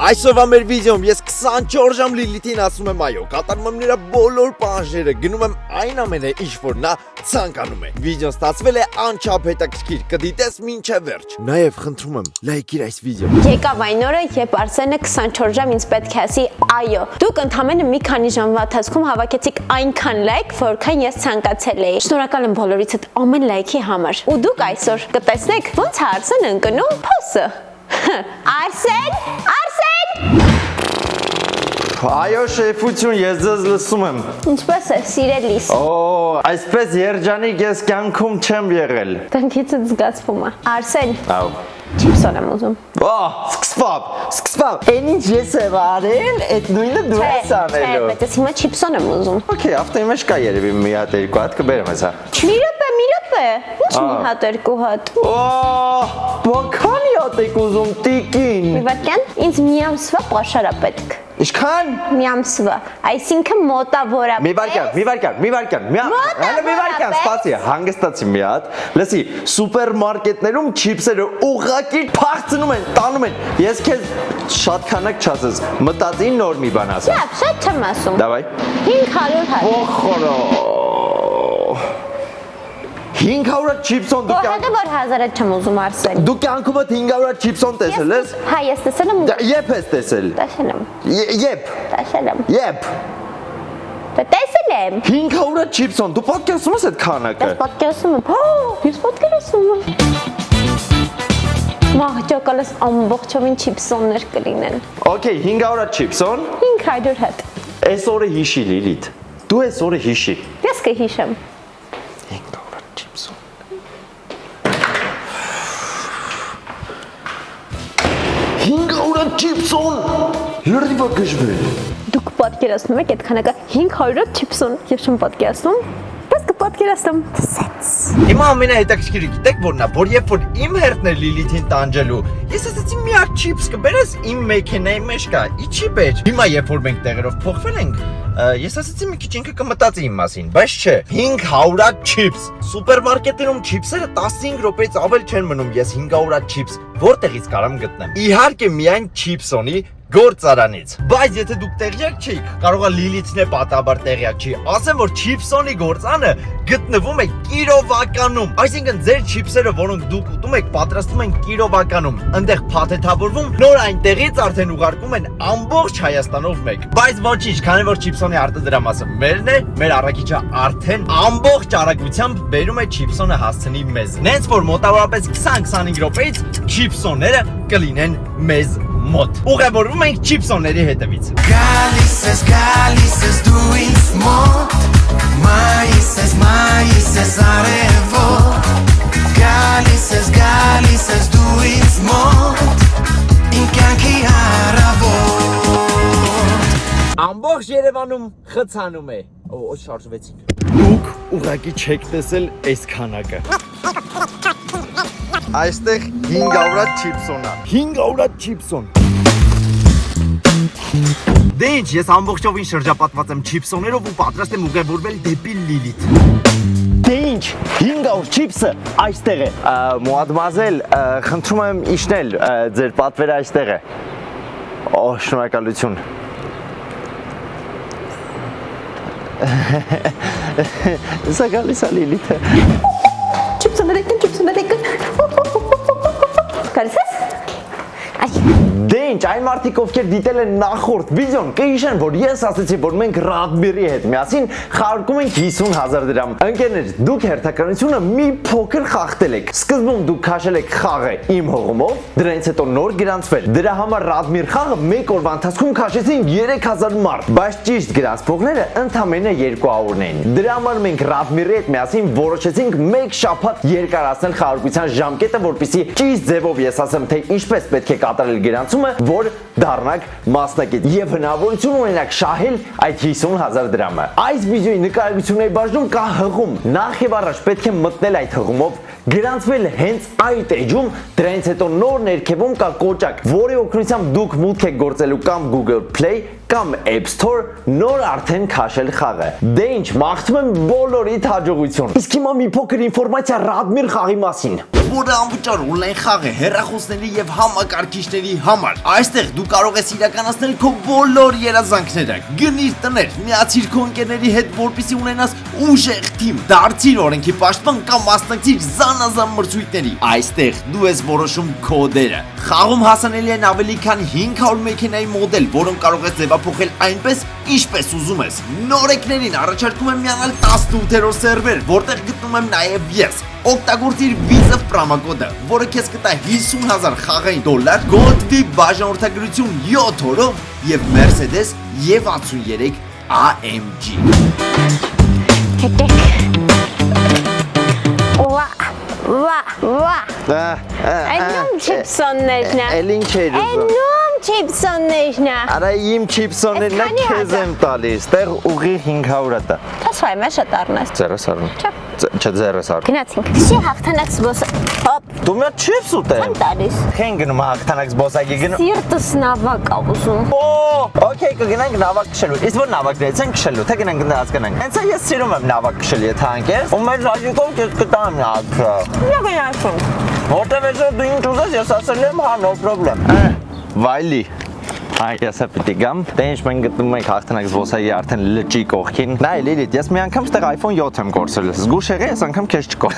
Այսօրվա մեր վիդեոում ես 24 ժամ Լիլիթին ասում եմ այո, կատարում եմ նրա բոլոր պահանջները, գնում եմ այն ամենը, ինչ որ նա ցանկանում է։ Վիդեոն ստացվել է անչափ հետաքրքիր, կդիտես մինչև վերջ։ Նաև խնդրում եմ լայքիր այս վիդեոն։ Եկավ այն օրը, երբ Արսենը 24 ժամ ինձ պետք է ասի այո։ Դուք ընդամենը մի քանի ժամվա ընթացքում հավաքեցիք այնքան լայք, որքան ես ցանկացել էի։ Շնորհակալ եմ բոլորիցդ ամեն լայքի համար։ Ու դուք այսօր կտեսնեք ոնց է Արսենը ընկնում փոսը։ Արսեն! Այո, շեֆություն, ես ձեզ լսում եմ։ Ինչպես է, սիրելիս։ Այսպես երջանիկ ես կյանքում չեմ եղել։ Տնքիցդ զգացվում է։ Արսեն, Ահա։ չիպսոն եմ ուզում։ Սկսվավ։ Էն ինչ ես եմ արել, այդ նույնը դու ես անելու։ Բայց ես հիմա չիպսոն եմ ուզում։ Okay, ավտոյի մեջ կա երևի մի հատ երկու հատ կբերեմ հեսա։ Մի րոպե։ Ինչ մի հատ երկու հատ։ Բաքանի հատ եք ուզում տիկին։ Մի վարքան, ինձ մի ամսվա պաշարա պետք։ Ինչքան։ Մի ամսվա, այսինքն մոտավորապես։ Մի վարքան, սպասի, հանգստացի մի հատ։ Լսի, սուպերմարկետներում չիպսերը ուղղակի փախցնում են, տանում են։ Ես քեզ շատ քանակ չասես, մտածի նոր մի բան ասեմ։ Լավ, շատ չեմ ասում։ Դավայ։ 500 հատ։ Ոխորո։ 500 չիպսոն դու Որտե որ 1000-ը չեմ ուզում Արսեն։ Դու կյանքումդ 500 չիպսոն տեսել ես։ Հա, ես տեսել եմ։ Եփ ես տեսել։ Տեսել եմ։ Եփ։ Եփ։ Տեսել եմ։ 500 չիպսոն, դու պատկերացնում ես այդ քանակը։ Ես պատկերացնում եմ։ Ես պատկերացնում եմ։ Մահճակալս ամբողջովին չիպսոններ կլինեն։ Okay, 500 չիպսոն։ 500 հատ։ Այս օրը հիշի Լիլիթ։ Դու այս օրը հիշի։ Ես կհիշեմ։ 500 չիպսոն։ 500 չիպսոն։ Լրիվ գժվել։ Դուք պատկերացնում եք այդ քանակը 500 չիպսոն։ Ես չեմ պատկերացնում։ Բայց կպատկերացնեմ։ Հիմա ամենահետաքրքիրը գիտեք որն է, որ երբ որ իմ հերթն էր Լիլիթին տանջելու, ես ասացի մի հատ չիպս կբերես իմ մեքենայի մեջ կա, իչի բեր։ Հիմա երբ որ մենք տեղերով փոխվել ենք, ես ասացի մի քիչ ինքը կմտածի իմ մասին, բայց չէ, 500 չիպս։ Սուպերմարկետերում չիպսերը 15 րոպեից ավել չեն մնում, ես 500 չիպս որտեղից կարամ գտնեմ։ Իհարկե միայն չիպսոնի գործարանից։ Բայց եթե դուք տեղյակ չեք, կարողա Լիլիթն է պատահաբար տեղյակ չի, ասեմ որ չիպսոնի գործանը գտնվում է կիլովականում։ Այսինքն ձեր չիպսերը, որոնք դուք ուտում եք, պատրաստվում են կիլովականում։ Այնտեղ փաթեթավորվում, նոր այնտեղից արդեն ուղարկում են ամբողջ Հայաստանով մեկ։ Բայց ոչինչ, քանի որ չիպսոնի արտադրամասը մերն է, մեր առաքիչը արդեն ամբողջ արագությամբ բերում է չիպսոնը հասցնի մեզ։ Նենց որ մոտավորապես 20-25 րոպեից չիպսոնները կլինեն մեզ մոտ։ Ուղևորվում ենք չիպսոնների հետևից։ Գալիս ես դու ինձ մոտ, մայիս ես արևոտ, գալիս ես դու ինձ մոտ, իմ կյանքի առավոտ։ Ամբողջ Երևանում խցանում է։ Շարժվեցինք։ Դուք ուղղակի չեք տեսել այս քանակը։ Այստեղ 500 չիպսոն է։ 500 չիպսոն։ Դե ինչ, ես ամբողջովին շրջապատված եմ չիպսոներով ու պատրաստ եմ ուղևորվել դեպի Լիլիթ։ Դե ինչ, 500 չիպսը այստեղ է։ Մադմուազել, խնդրում եմ իջնել, ձեր պատվերը այստեղ է։ Շնորհակալություն։ Սա գալիս է Լիլիթը։ Չիպսոները։ Գալիս ես։ Դե ինչ, այն մարդիկ ովքեր դիտել են նախորդ վիդեոն կհիշեն, որ ես ասացի, որ մենք Ռադմիրի հետ միասին խաղարկում ենք 50,000 դրամ։ Ընկերներ, դուք հերթականությունը մի փոքր խախտել եք։ Սկզբում դուք քաշել եք խաղը իմ հողումով, դրանից հետո նոր գրանցվել։ Դրա համար Ռադմիր խաղը մեկ օրվա ընթացքում քաշեցին 3000 մարդ, բայց ճիշտ գրանցողները ընդամենը 200-ն էին։ Դրա համար մենք Ռադմիրի հետ միասին որոշեցինք մեկ շաբաթ երկարացնել խաղարկության ժամկետը, որպեսզի ճիշտ ձևով ես ասեմ, թե ինչպես պետք է կատարել գրանցումը, որ դառնաք մասնակից եւ հնարավորություն ունենաք շահել այդ 50,000 դրամը։ Այս վիդեոյի նկարագրությունների բաժնում կա հղում։ Նախ եւ առաջ պետք է մտնել այդ հղումով, գրանցվել հենց այդ էջում, դրանից հետո նոր ներքևում կա կոճակ, որի օգնությամբ դուք մուտք եք գործելու կամ Google Play կամ App Store նոր արդեն քաշել խաղը։ Դե ինչ, մաղթում եմ բոլորիդ հաջողություն։ Իսկ հիմա մի փոքր ինֆորմացիա Radmir խաղի մասին։ Որը անվճար on-line խաղ է հեռախոսների եւ համակարգիչների համար։ Այստեղ դու կարող ես իրականացնել քո բոլոր երազանքները։ Գնիր տներ, միացիր քո ընկերների հետ, որպեսզի ունենաս ուժեղ թիմ, դարձիր օրենքի պաշտպան կամ մասնակցիր զանազան մրցույթների։ Այստեղ դու ես որոշում քո դերը։ Խաղում հասանելի են ավելի քան 500 մեքենայի մոդել, որոնք կարող ես ձևափոխել այնպես, ինչպես ուզում ես։ Նորեկներին առաջարկում եմ միանալ 18-րդ սերվեր, որտեղ գտնում եմ նաև ես։ Օգտագործիր Visa պրոմոկոդը, որը քեզ կտա 50,000 խաղային դոլար, Gold VIP բաժանորդագրություն 7 օրով եւ Mercedes եւ 63 AMG։ Այնում չիպսոններն է։ Էլ ինչ էր ուզում։ Այնում չիպսոններն է։ Արա իմ չիպսոններն է քեզ եմ տալիս, տեղ ուղի 500-ը տա։ Թասվայ մեշը դառնաս։ Ձերս արում։ Չէ, ձերս արում։ Գնացինք։ Շի հաղթանակ զբոսը։ Հոպ, Դու մի հատ չիպս ուտեմ։ ան տալիս։ Քեն գնում հաղթանակ զբոսայգի գնում։ Սիրտս նավակ ա ուզում։ Okay, կգնանք նավակ քշելու։ Իսկ որ նավակներից են քշելու, թե գնանք հասկանանք։ Հենց ես սիրում եմ նավակ քշել, եթե անկես։ Ու մեր ռադիկով քեզ կտամ նավակը։ Նա գնացում։ Որտեւ ես դու ինչ ուզես, ես ասել եմ, հա, no problem։ Վայլի։ Այ ես պիտի գամ։ Դե ինչ մենք գտնում ենք հաղթանակ զբոսայգի արդեն լճի կողքին։ Նայ Լիլիթ, ես մի անգամ ստեղ iPhone 7 եմ կորցրել։ Զգուշ եղի, այս անգամ քեզ չկոր։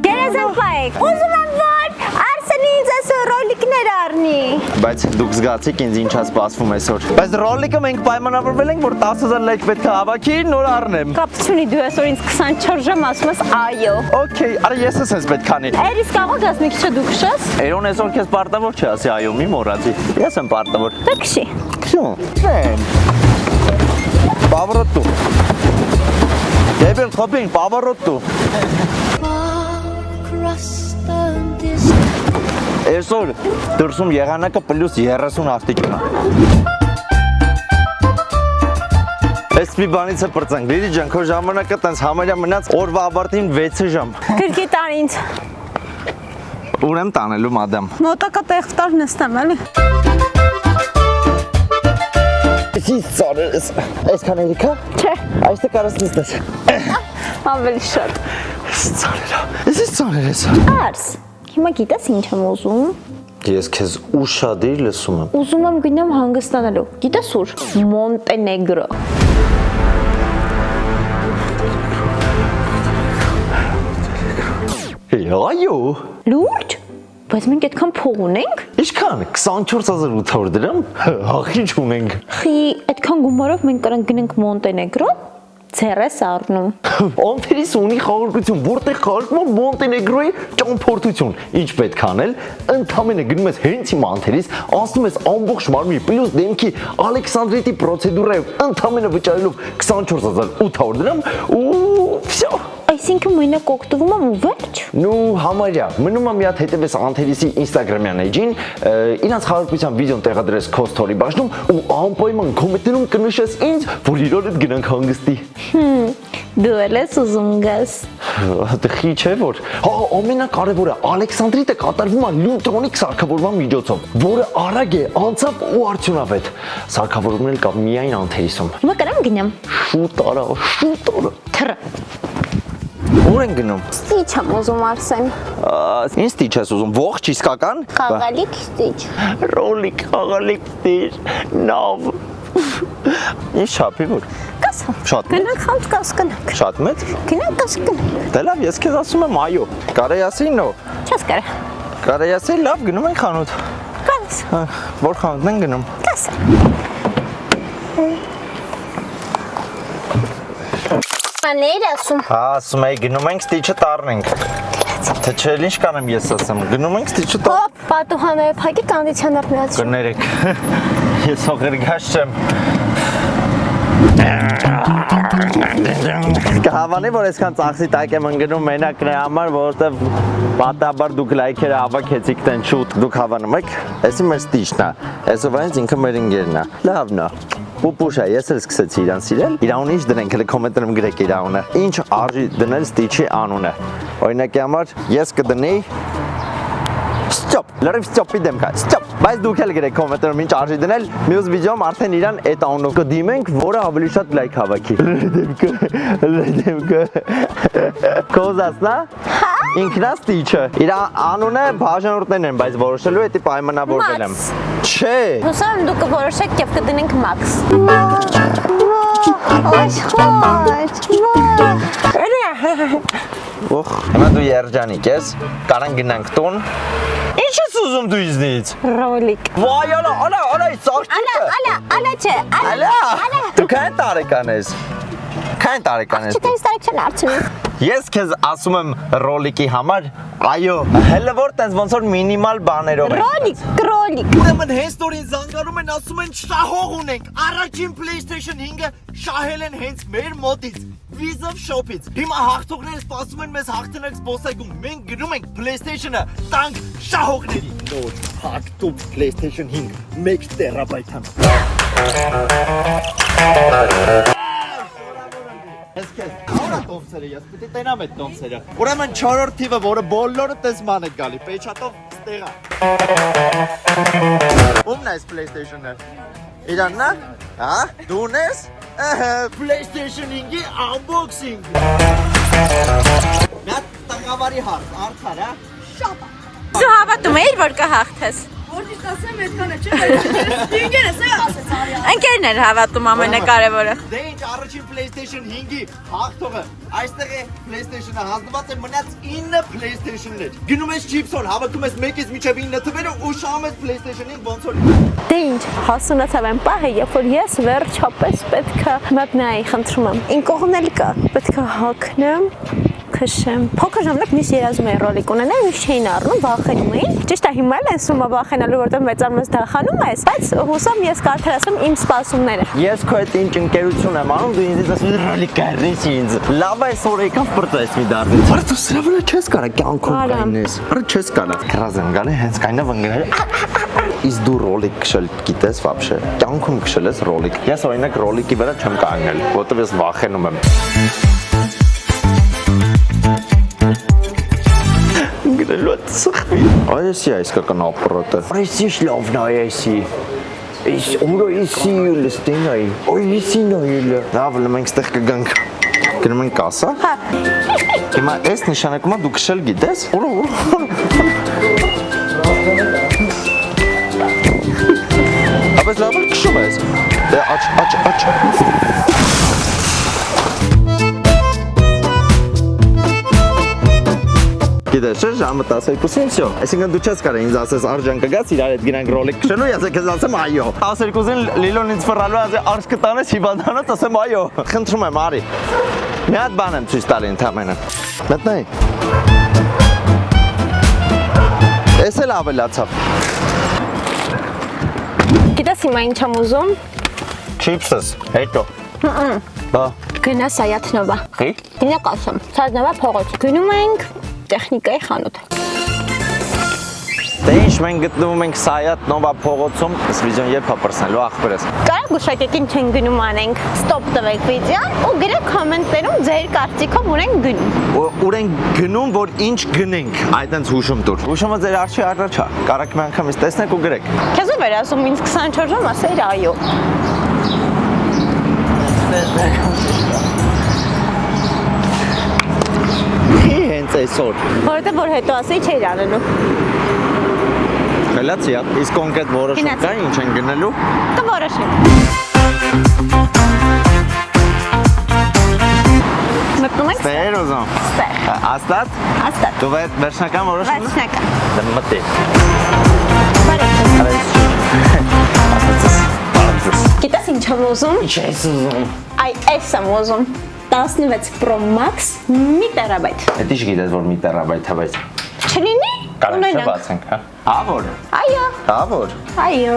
Գերեզապայք, ուզում եմ որ Արսենի ինձ այսօր ռոլիկներ առնի։ Բայց դուք զգացիք ինձ ինչա սպասվում այսօր։ Բայց ռոլիկը մենք պայմանավորվել ենք, որ 10,000 լեյք պետք է հավաքի, նոր առնեմ։ Կապությունի դու այսօր ինձ 24 ժամ ասում ես այո։ Okay, արա ես ես պետք անի։ Էրիս կարող ես մի քիչ դու քշես։ Էրոն այսօր քեզ պարտավոր չի ասի այո, մի մոռացի։ Ես եմ պարտավոր։ Դե քշի։ Քշում։ Ֆեն։ Повороту։ Դեպի խոփին повороту։ Այսօր դրսում եղանակը +30 աստիճան է։ Այս մի բանից է պրծանք, Լիլի ջան, քո ժամանակը տենց համարյա մնաց օրվա ավարտին 6 ժամ։ Գրկի տան ինձ։ Ուր եմ տանելու մադամ։ Մոտակա տեղ տար նստեմ էլի։ Իսկ ծառեր ես, այսքան երիքա։ Չէ, Այստեղ կարաս նստես։ ավելի շատ։ Իսկ ծառեր ես։ Արս, հիմա գիտես ինչ եմ ուզում։ Ես քեզ ուշադիր լսում եմ։ Ուզում եմ գնամ հանգստանալու։ Գիտես ուր։ Մոնտենեգրո։ Այո։ Լուրջ։ Բայց մենք այդքան փող ունենք։ Ինչքան 24800 դրամ։ Ախի չունենք։ Խի, այդքան գումարով մենք կարող գնանք Մոնտենեգրո։ Ձերես առնում։ Անթերիս ունի խաղարկություն, որտեղ խաղարկում է Մոնտենեգրոյի ճամփորդություն։ Ինչ պետք է անել։ Ընդամենը գնում ես հենց հիմա անթերիս, անցնում ես ամբողջ մարմնի պլյուս դեմքի Ալեքսանդրիտի պրոցեդուրայով ընդամենը վճարելով 24800 դրամ ու վсё։ Այսինքն մենակ օգտվում եմ ու վերջ։ Նու համարյա, մնում եմ մի հատ հետևես Անթերիսի Instagram-յան էջին, իրանց խաղարկության վիդեոն տեղադրես քո story բաժնում ու անպայման կոմենտներում կնշես ինձ, որ իրար հետ գնանք հանգստի։ Դու ես ուզում գաս։ Դխի չէ որ։ Հա, ամենակարևորը Ալեքսանդրիտը կատարվում է լյութրոնիկ սարքավորման միջոցով, որը արագ է, անցավ ու արդյունավետ։ Սարքավորումն էլ կա միայն Անթերիսում։ Հիմա կարամ գնամ։ Շուտ արա, շուտ արա։ Թռ։ Ուր են գնում։ Ստիչ եմ ուզում Արսեն։ Ինչ ստիչ ես ուզում, ողջ իսկական։ Խաղալիք ստիչ։ Ռոլիկ, խաղալիք ստիչ, նավ։ Ինչ շապի որ։ Կասա։ Շատ մեծ։ Գնանք խանութ կաս գնանք։ Շատ մեծ։ Գնանք կաս գնանք։ Դե լավ, ես քեզ ասում եմ այո։ Կարեի ասի նո։ Չես կարա։ Կարեի ասի լավ, գնում ենք խանութ։ Կաս։ Որ խանութն են գնում։ Կաս։ Աներ ասում։ Հա, ասում էի գնում ենք ստիչը տառնենք։ Թե չէ, ինչ կանեմ ես ասեմ։ Գնում ենք ստիչը տառ։ Հոպ, պատուհանները փակի կոնդիցիոներ միացրու։ Կներեք։ Ես հողերգաշ չեմ։ Կհավանի, որ այսքան ծախսի տակ եմ ընգնում մենակ նրա համար, որովհետև պատահաբար դուք լայքերը հավաքեցիք տեն շուտ, դուք հավանում եք, այսի մեր ստիչն է, այսովայից ինքը մեր ընկերն է, լավն է, պուպուշ է, ես էլ սկսեցի իրան սիրել, իր անունը ինչ դնենք, հələ կոմենտներում գրեք իր անունը, ինչ արժի դնել ստիչի անունը, օրինակի համար ես կդնեի Stop, լրիվ stop-ի դեմ կա, stop։ Բայց դուք էլ գրեք կոմենտներում ինչ արժի դնել, մյուս վիդեոում արդեն իրան այդ անունով կդիմենք, որը ավելի շատ լայք հավաքի։ Դեմքը։ Կոզասնա։ Ինքնա ստիչը։ Իր անունը բաժանորդներն են, բայց որոշելու է պայմանավորվել եմ։ Չէ։ Հուսամ դուք կորոշեք եւ կդնենք Max։ Օխ, հիմա դու երջանիկ ես, կարան գնանք տուն։ Ինչ ես ուզում դու իզնից։ Ռոլիկ։ Վայ, ալա, ծաղկիկը։ Ալա չէ, Ալա։ Դու քան տարեկան ես։ Քան տարեկան ես։ Չտես տարեկան արդյունք։ Ես քեզ ասում եմ ռոլիկի համար, այո, հələ որ տես ոնց որ մինիմալ բաներով է։ Ռոլիկ։ Ուրեմն հենց տորին զանգանում են, ասում են շահող ունենք։ Առաջին PlayStation 5-ը շահել են հենց մեր մոտից։ Visa Shop-ից։ Հիմա հաղթողները սպասում են մեզ հաղթանակ զբոսայգում։ Մենք գնում ենք PlayStation-ը տանք շահողների։ Նոր հաղթող PlayStation 5 1 տերաբայթան։ Աուրա տոմսերը, ես պետք է տենամ այդ տոմսերը։ Ուրեմն 4-րդ թիվը, որը բոլորը տեսման է գալի, պեչատով ստեղա։ Ումն է PlayStation-ը։ Իրաննա։ Հա, դու ես։ PlayStation 5-ի unboxing։ Նա տղավարի հարց, արդար, հա։ Շապա։ Դու հավատում ես, որ կհաղթես։ Որտի ասեմ այդքանը չէ։ Ինքերս է ասեց արի։ Ընկերն էր հավատում ամենակարևորը։ Դե ինչ առաջին PlayStation 5-ի հաղթողը, այստեղ է PlayStation-ը հանձնված է մնաց 9 PlayStation-ներ։ Գնում ես Chips-ով, հավաքում ես 1-ից մինչև 9 թվերը ու շահում ես PlayStation 5 ոնց որ։ Դե ինչ, հասունացավ այն պահը, երբ որ ես վերջապես պետքա մտնայի, խնդրում եմ։ Ին կողմն էլ կա, պետքա հագնեմ, քշեմ։ Փոքր ժամանակ միշտ երազում էի ռոլիկ ունենալ, միշտ չէին առնում, վախենում էի։ Ճիշտ է, հիմա էլ ես ում վախենալու, որտեղ մեծանում ես դախանում ես, բայց հուսամ ես կարդարացում իմ սպասումները։ Ես քո հետ ինչ ընկերություն եմ անում, դու ինձ ասում ես ռոլիկ կարես ինձ։ Լավ այս որ եկավ բրծես մի դառնից։ Արա դու սրա վրա չես կարա կյանքում կայնես։ Արա չես կարա։ Գրազեմ գալի հենց կայնա վնգնել։ Իս դու ռոլիկ քշել գիտես вообще։ Կյանքում քշել ես ռոլիկ։ Ես օրինակ ռոլիկի վրա չեմ կանգնել, որտեղ ես վախենում եմ։ Գրելոց սխվի։ Այսի այս կական ապրոտը։ Այսի շլավն այսի։ Այս ուրո իսի լստենայի։ Այսի նոյլը։ Լավ, մենք ստեղ կգանք։ Գնում ենք կասա։ Հա։ Հիմա այս նշանակում է դու քշել գիտես։ Ուրո։ Աբես լավ քշում ես։ Դե աչ։ Գիտես, ժամը 12-ին всё։ Այսինքն դու չես կարող ինձ ասես արժան կգաս իրար հետ գնանք ռոլիկ քշելու, ես քեզ ասեմ այո։ 12-ին Լիլոն ինձ ֆռալու ասե արժ կտանես հիվանդանոց, ասեմ այո։ Խնդրում եմ, արի։ Մի հատ բան եմ ցույց տալի ընդամենը։ Մտնայի։ Էս էլ ավելացավ։ Գիտես հիմա ինչ եմ ուզում։ Չիփսս, հետո։ Բա։ Գնա Սայաթնովա։ Խի։ Դինակ ասեմ, Սայաթնովա փողոց։ Գնում ենք տեխնիկայի խանութ։ Դե ինչ մենք գտնվում ենք Սայաթնովա փողոցում, այս վիդեոն երբ է պրսնելու ախպերս։ Կարո՞ղ գուշակեք ինչ են գնում անենք։ Ստոպ տվեք վիդեոն ու գրեք կոմենտներում ձեր կարծիքով ուր են գնում։ Ուր են գնում, որ ինչ գնենք, այդտենց հուշում տուր։ Հուշումը ձեր արժի առաջա։ Կարաք մի անգամ իսկ տեսնեք ու գրեք։ Քեզ ով էր ասում ինձ 24 ժամ ասել այո։ Հենց այսօր։ Որովհետև որ հետո ասեի չէր անելու։ Գլացի, իսկ կոնկրետ որոշում կա ինչ են գնելու։ Կորոշենք։ Մտնում ենք։ Ստեր ուզում։ Ստեղ։ Աստատ։ Աստատ։ Դու վերջնական որոշում։ Վերջնական։ Դե մտի։ Գիտես ինչ եմ ուզում։ Ինչ ես ուզում։ Այ էս եմ ուզում։ 16 Pro Max 1 TB։ Էդ ինչ գիտես որ մի տերաբայթ է, բայց Չլինի։ կարող չէ բացենք, հա։ Ավոր։ Այո։ Ավոր։ Այո։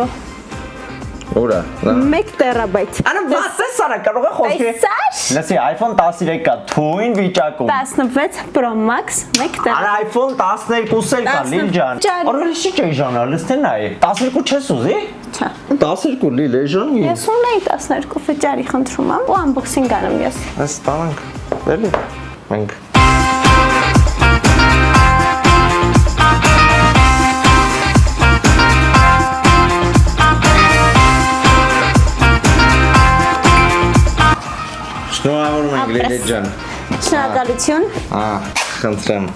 Ուրա։ 1 TB։ Արա վասես սարա կարող է խոսքի։ Տեսա՞ր։ Լսի, iPhone 13 կա, թույն վիճակում։ 16 Pro Max 1 TB։ Արա iPhone 12 էլ կա, Լիլ ջան։ Արա լսի չէ ժանա, լստեն այ։ 12 չես ուզի։ Չէ։ 12 Լիլ է ժան։ Ես ունեի 12 վճարի խնդրում եմ ու unboxing անեմ ես։ Այս տանանք։ Էլի։ Մենք Շնորհակալություն Լիլիթ ջան։ Շնորհակալություն։ Խնդրեմ։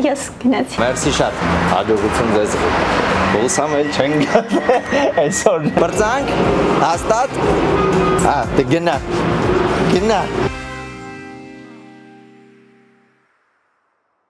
Ես գնացի։ Մերսի շատ։ Հաջողություն ձեզ։ Ուսամ էլ չեն գա։ Այսօր։ Բրծանք, հաստատ։ Դե գնա։